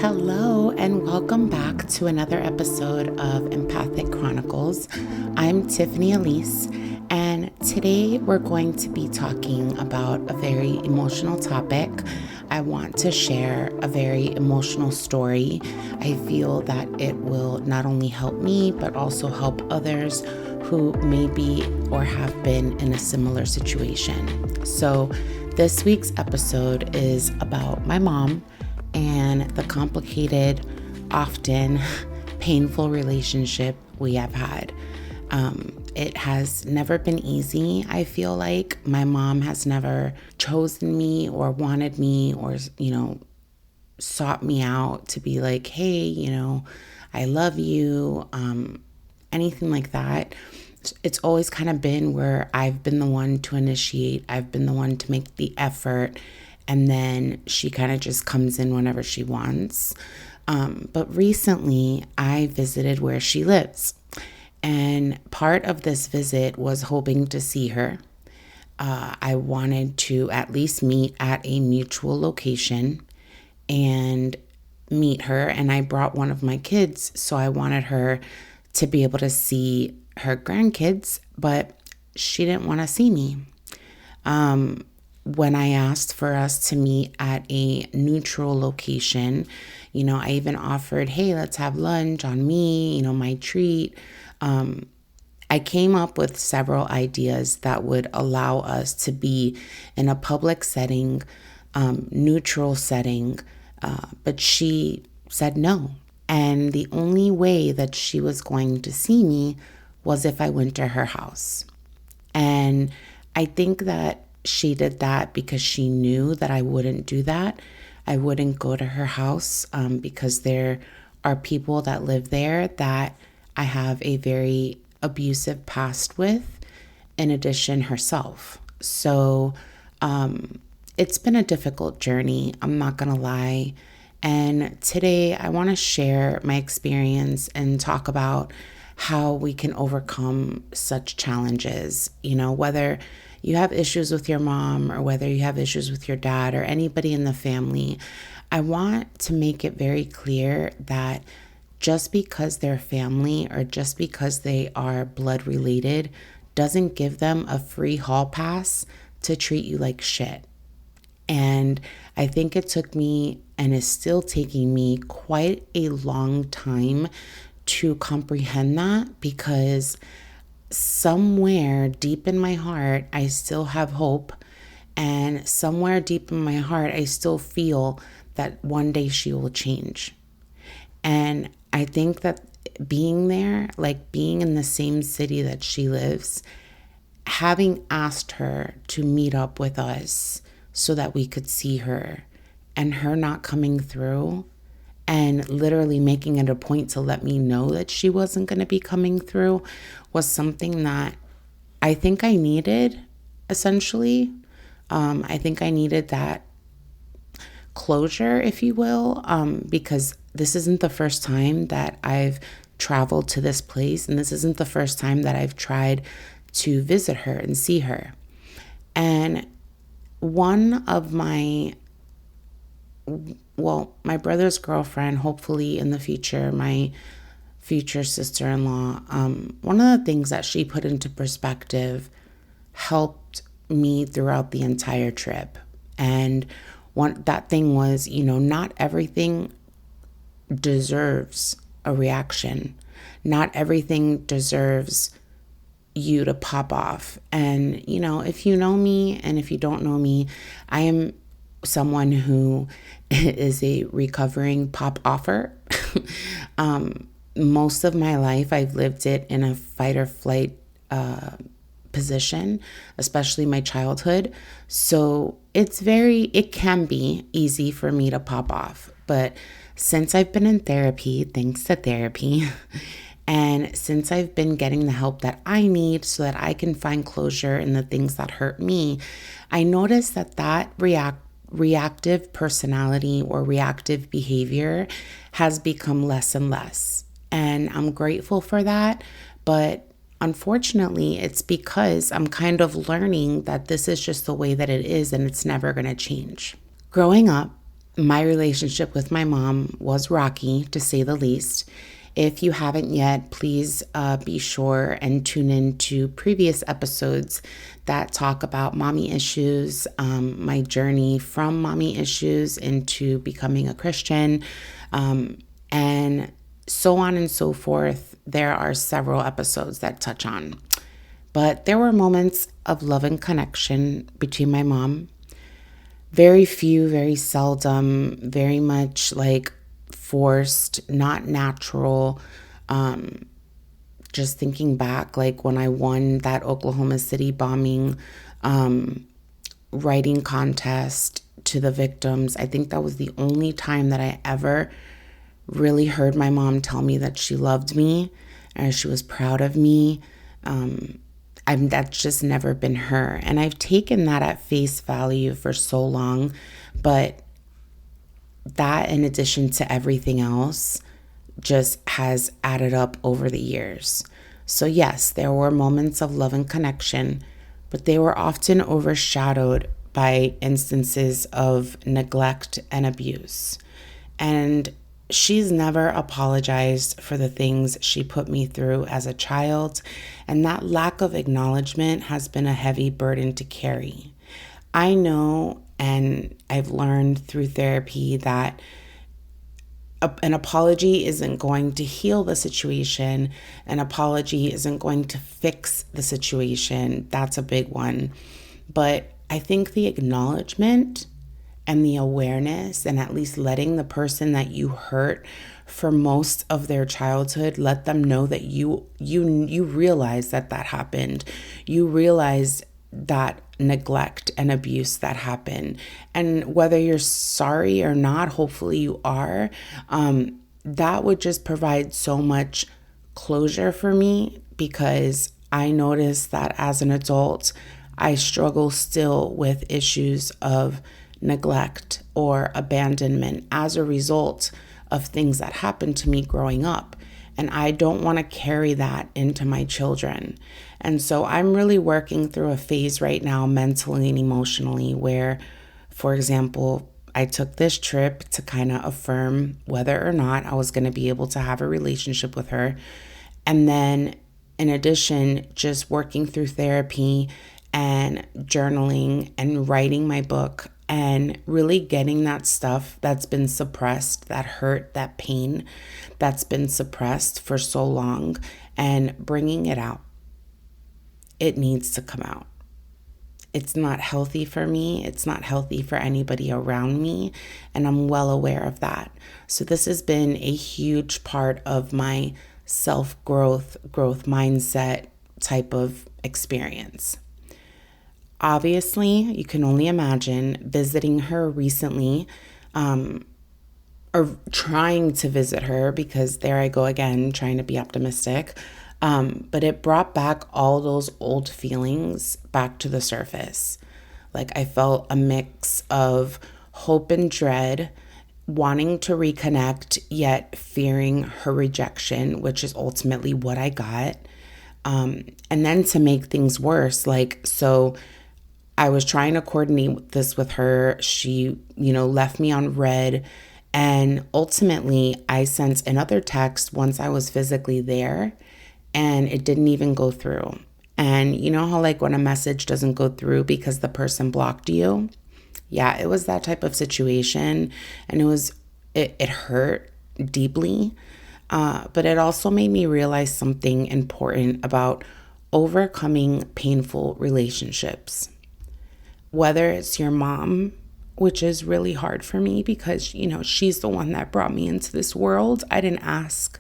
Hello, and welcome back to another episode of Empathic Chronicles. I'm Tiffany Elise, and today we're going to be talking about a very emotional topic. I want to share a very emotional story. I feel that it will not only help me, but also help others who may be or have been in a similar situation. So, this week's episode is about my mom and the complicated, often painful relationship we have had. It has never been easy. I feel like my mom has never chosen me or wanted me or, sought me out to be like, hey, I love you, anything like that. It's always kind of been where I've been the one to initiate, I've been the one to make the effort, and then she kind of just comes in whenever she wants. But recently, I visited where she lives. And part of this visit was hoping to see her. I wanted to at least meet at a mutual location and meet her. And I brought one of my kids, so I wanted her to be able to see her grandkids, but she didn't want to see me. When I asked for us to meet at a neutral location, I even offered, hey, let's have lunch on me, my treat. I came up with several ideas that would allow us to be in a public setting, neutral setting, but she said no. And the only way that she was going to see me was if I went to her house. And I think that she did that because she knew that I wouldn't do that. I wouldn't go to her house because there are people that live there that I have a very abusive past with, in addition herself. So it's been a difficult journey, I'm not going to lie. And today I want to share my experience and talk about how we can overcome such challenges, whether you have issues with your mom or whether you have issues with your dad or anybody in the family. I want to make it very clear that just because they're family or just because they are blood related doesn't give them a free hall pass to treat you like shit. And I think it took me and is still taking me quite a long time to comprehend that, because somewhere deep in my heart, I still have hope. And somewhere deep in my heart, I still feel that one day she will change. And I think that being there, like being in the same city that she lives, having asked her to meet up with us so that we could see her, and her not coming through and literally making it a point to let me know that she wasn't going to be coming through, was something that I think I needed, essentially. I think I needed that closure, if you will, because this isn't the first time that I've traveled to this place, and this isn't the first time that I've tried to visit her and see her. And one of my brother's girlfriend, hopefully in the future, my future sister-in-law, one of the things that she put into perspective helped me throughout the entire trip. And that thing was, not everything deserves a reaction. Not everything deserves you to pop off. And, if you know me and if you don't know me, I am someone who is a recovering pop offer. Most of my life, I've lived it in a fight or flight position, especially my childhood. So it can be easy for me to pop off. But since I've been in therapy, thanks to therapy, and since I've been getting the help that I need so that I can find closure in the things that hurt me, I noticed that reactive personality or reactive behavior has become less and less. And I'm grateful for that. But unfortunately, it's because I'm kind of learning that this is just the way that it is and it's never going to change. Growing up, My relationship with my mom was rocky, to say the least. If you haven't yet, please be sure and tune in to previous episodes that talk about mommy issues, my journey from mommy issues into becoming a Christian, and so on and so forth. There are several episodes that touch on. But there were moments of love and connection between my mom. Very few, very seldom, very much like forced, not natural. Just thinking back, like when I won that Oklahoma City bombing writing contest to the victims, I think that was the only time that I ever really heard my mom tell me that she loved me and she was proud of me. That's just never been her. And I've taken that at face value for so long. But that, in addition to everything else, just has added up over the years. So yes, there were moments of love and connection, but they were often overshadowed by instances of neglect and abuse. And she's never apologized for the things she put me through as a child, and that lack of acknowledgement has been a heavy burden to carry. I know, and I've learned through therapy, that an apology isn't going to heal the situation. An apology isn't going to fix the situation. That's a big one. But I think the acknowledgement and the awareness, and at least letting the person that you hurt for most of their childhood, let them know that you realize that happened. You realize that neglect and abuse that happened. And whether you're sorry or not, hopefully you are, that would just provide so much closure for me, because I noticed that as an adult, I struggle still with issues of neglect or abandonment as a result of things that happened to me growing up. And I don't want to carry that into my children. And so I'm really working through a phase right now, mentally and emotionally, where, for example, I took this trip to kind of affirm whether or not I was going to be able to have a relationship with her. And then, in addition, just working through therapy and journaling and writing my book, and really getting that stuff that's been suppressed, that hurt, that pain that's been suppressed for so long, and bringing it out. It needs to come out. It's not healthy for me. It's not healthy for anybody around me. And I'm well aware of that. So this has been a huge part of my self-growth, growth mindset type of experience. Obviously, you can only imagine visiting her recently, or trying to visit her, because there I go again, trying to be optimistic. But it brought back all those old feelings back to the surface. Like, I felt a mix of hope and dread, wanting to reconnect, yet fearing her rejection, which is ultimately what I got. And then to make things worse, so I was trying to coordinate this with her. She, left me on red. And ultimately, I sent another text once I was physically there, and it didn't even go through. And you know how when a message doesn't go through because the person blocked you? Yeah, it was that type of situation. And it hurt deeply. But it also made me realize something important about overcoming painful relationships. Whether it's your mom, which is really hard for me because, she's the one that brought me into this world. I didn't ask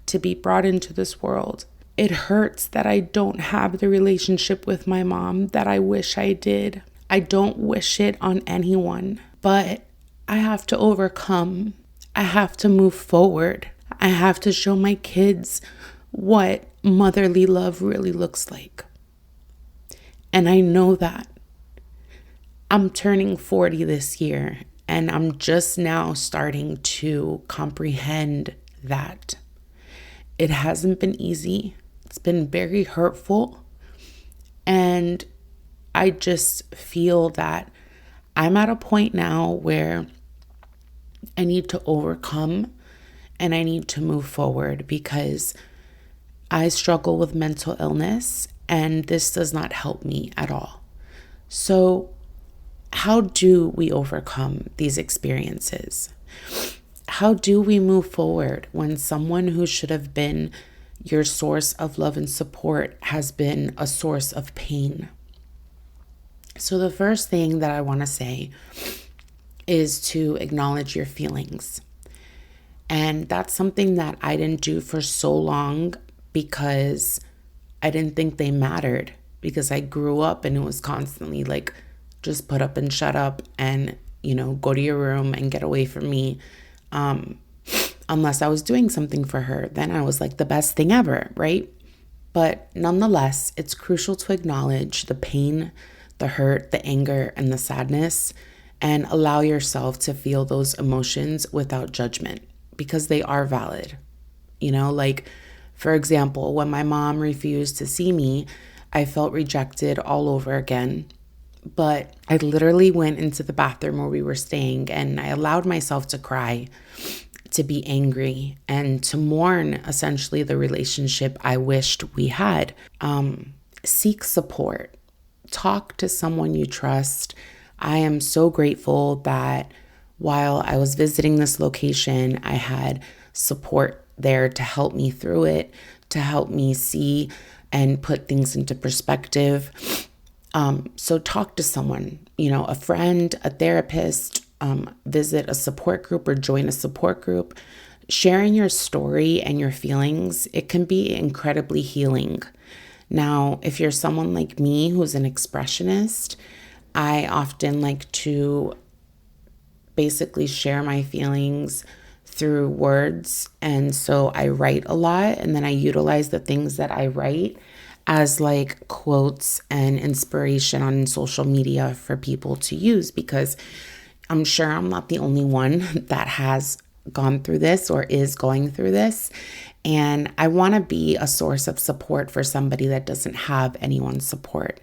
to be brought into this world. It hurts that I don't have the relationship with my mom that I wish I did. I don't wish it on anyone, but I have to overcome. I have to move forward. I have to show my kids what motherly love really looks like. And I know that. I'm turning 40 this year, and I'm just now starting to comprehend that. It hasn't been easy. It's been very hurtful. And I just feel that I'm at a point now where I need to overcome and I need to move forward because I struggle with mental illness and this does not help me at all. So, how do we overcome these experiences? How do we move forward when someone who should have been your source of love and support has been a source of pain? So, the first thing that I want to say is to acknowledge your feelings. And that's something that I didn't do for so long because I didn't think they mattered, because I grew up and it was constantly like, just put up and shut up and, go to your room and get away from me. Unless I was doing something for her, then I was like the best thing ever, right? But nonetheless, it's crucial to acknowledge the pain, the hurt, the anger, and the sadness, and allow yourself to feel those emotions without judgment because they are valid. Like, for example, when my mom refused to see me, I felt rejected all over again. But I literally went into the bathroom where we were staying and I allowed myself to cry, to be angry, and to mourn essentially the relationship I wished we had. Seek support. Talk to someone you trust. I am so grateful that while I was visiting this location, I had support there to help me through it, to help me see and put things into perspective. So talk to someone, a friend, a therapist, visit a support group or join a support group. Sharing your story and your feelings, it can be incredibly healing. Now, if you're someone like me who's an expressionist, I often like to basically share my feelings through words. And so I write a lot and then I utilize the things that I write as like quotes and inspiration on social media for people to use, because I'm sure I'm not the only one that has gone through this or is going through this. And I want to be a source of support for somebody that doesn't have anyone's support.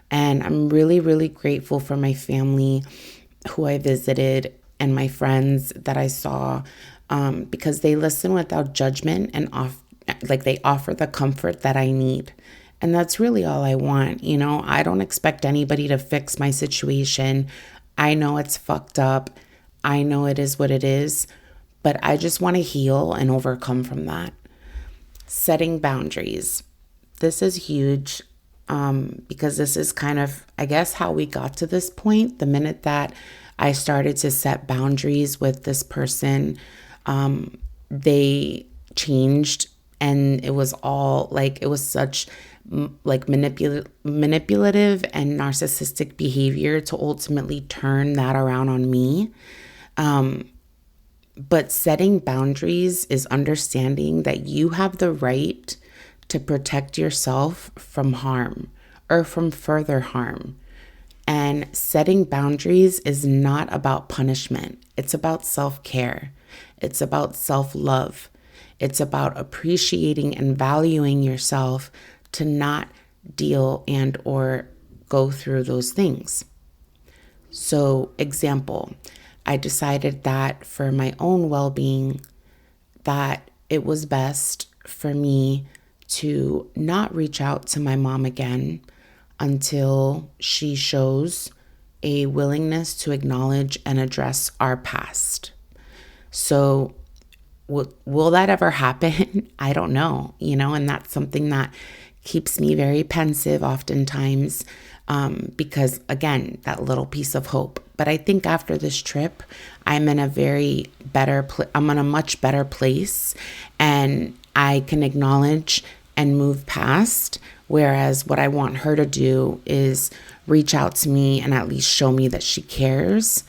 And I'm really, really grateful for my family who I visited and my friends that I saw, because they listen without judgment and they offer the comfort that I need. And that's really all I want. I don't expect anybody to fix my situation. I know it's fucked up. I know it is what it is, but I just want to heal and overcome from that. Setting boundaries. This is huge, because this is kind of, I guess, how we got to this point. The minute that I started to set boundaries with this person, they changed, and it was all like, it was such like manipulative and narcissistic behavior to ultimately turn that around on me. But setting boundaries is understanding that you have the right to protect yourself from harm or from further harm. And setting boundaries is not about punishment. It's about self-care. It's about self-love. It's about appreciating and valuing yourself to not deal and or go through those things. So, example, I decided that for my own well-being, that it was best for me to not reach out to my mom again until she shows a willingness to acknowledge and address our past. So will that ever happen? I don't know, and that's something that keeps me very pensive oftentimes, because again, that little piece of hope. But I think after this trip, I'm in a I'm in a much better place, and I can acknowledge and move past. Whereas what I want her to do is reach out to me and at least show me that she cares.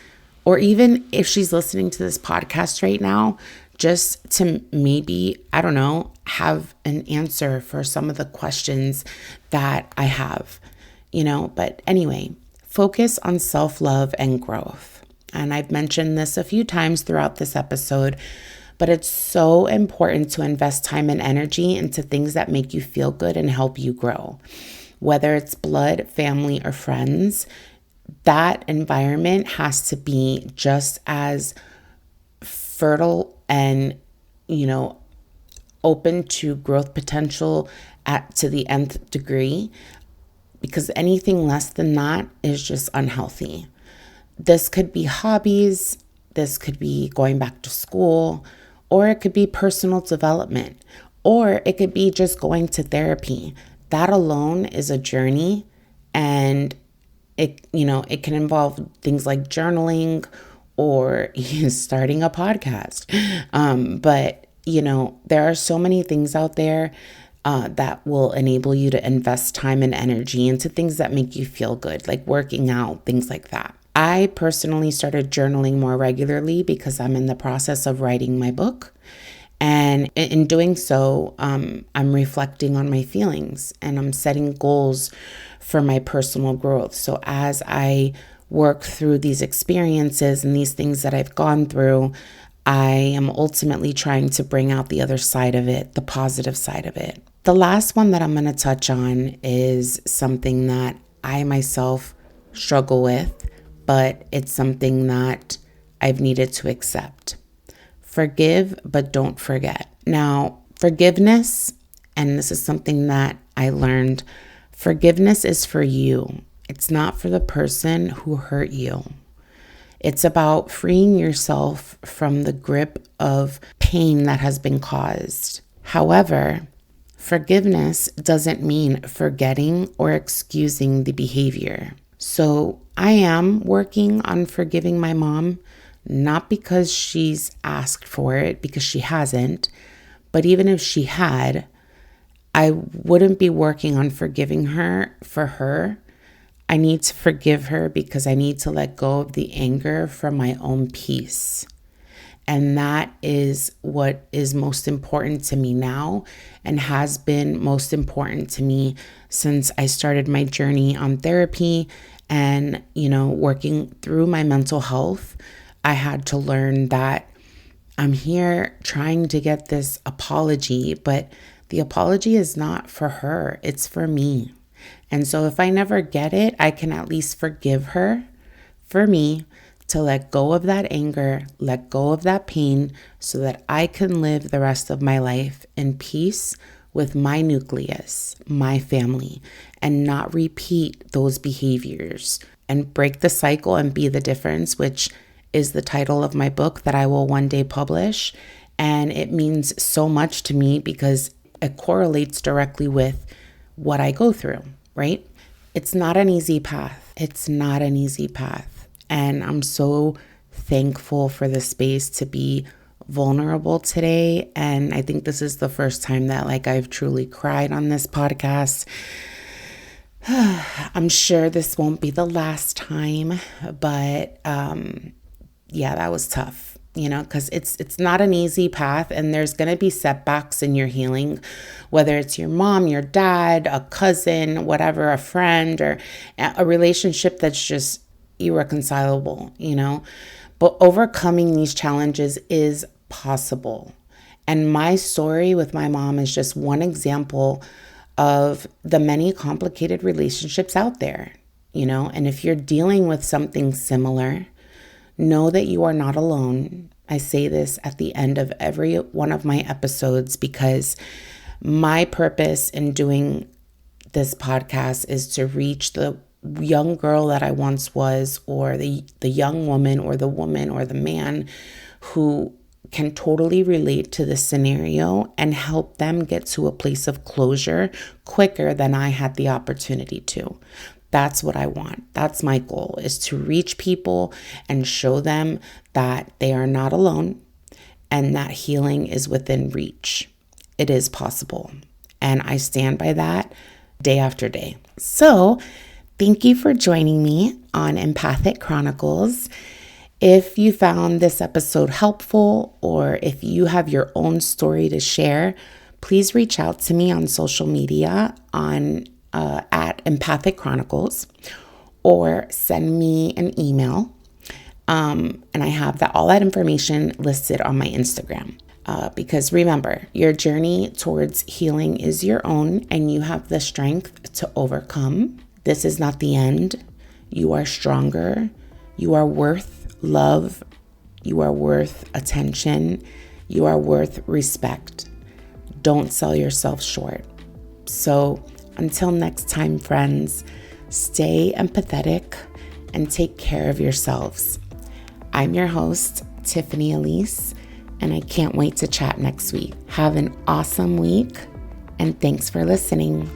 Or even if she's listening to this podcast right now, just to maybe, I don't know, have an answer for some of the questions that I have, But anyway, focus on self-love and growth. And I've mentioned this a few times throughout this episode, but it's so important to invest time and energy into things that make you feel good and help you grow. Whether it's blood, family, or friends, that environment has to be just as fertile and, you know, open to growth potential to the nth degree, because anything less than that is just unhealthy. This could be hobbies, this could be going back to school, or it could be personal development, or it could be just going to therapy. That alone is a journey, and it can involve things like journaling or starting a podcast. But there are so many things out there that will enable you to invest time and energy into things that make you feel good, like working out, things like that. I personally started journaling more regularly because I'm in the process of writing my book. And in doing so, I'm reflecting on my feelings and I'm setting goals for my personal growth. So as I work through these experiences and these things that I've gone through, I am ultimately trying to bring out the other side of it, the positive side of it. The last one that I'm going to touch on is something that I myself struggle with, but it's something that I've needed to accept. Forgive, but don't forget. Now, forgiveness, and this is something that I learned, forgiveness is for you. It's not for the person who hurt you. It's about freeing yourself from the grip of pain that has been caused. However, forgiveness doesn't mean forgetting or excusing the behavior. So I am working on forgiving my mom, not because she's asked for it, because she hasn't, but even if she had, I wouldn't be working on forgiving her for her. I need to forgive her because I need to let go of the anger for my own peace. And that is what is most important to me now and has been most important to me since I started my journey on therapy and, working through my mental health. I had to learn that I'm here trying to get this apology, but the apology is not for her, it's for me. And so if I never get it, I can at least forgive her for me to let go of that anger, let go of that pain so that I can live the rest of my life in peace with my nucleus, my family, and not repeat those behaviors and break the cycle and be the difference, which is the title of my book that I will one day publish. And it means so much to me because it correlates directly with what I go through, right? It's not an easy path. It's not an easy path. And I'm so thankful for the space to be vulnerable today. And I think this is the first time that I've truly cried on this podcast. I'm sure this won't be the last time, but yeah, that was tough, because it's not an easy path and there's going to be setbacks in your healing, whether it's your mom, your dad, a cousin, whatever, a friend, or a relationship that's just irreconcilable, but overcoming these challenges is possible. And my story with my mom is just one example of the many complicated relationships out there, and if you're dealing with something similar, know that you are not alone. I say this at the end of every one of my episodes because my purpose in doing this podcast is to reach the young girl that I once was, or the young woman or the man who can totally relate to this scenario and help them get to a place of closure quicker than I had the opportunity to. That's what I want. That's my goal, is to reach people and show them that they are not alone and that healing is within reach. It is possible. And I stand by that day after day. So thank you for joining me on Empathic Chronicles. If you found this episode helpful, or if you have your own story to share, please reach out to me on social media at Empathic Chronicles, or send me an email. And I have all that information listed on my Instagram. Because remember, your journey towards healing is your own, and you have the strength to overcome. This is not the end. You are stronger. You are worth love You are worth attention. You are worth respect. Don't sell yourself short. So until next time, friends, stay empathetic and take care of yourselves. I'm your host, Tiffany Elise, and I can't wait to chat next week. Have an awesome week, and thanks for listening.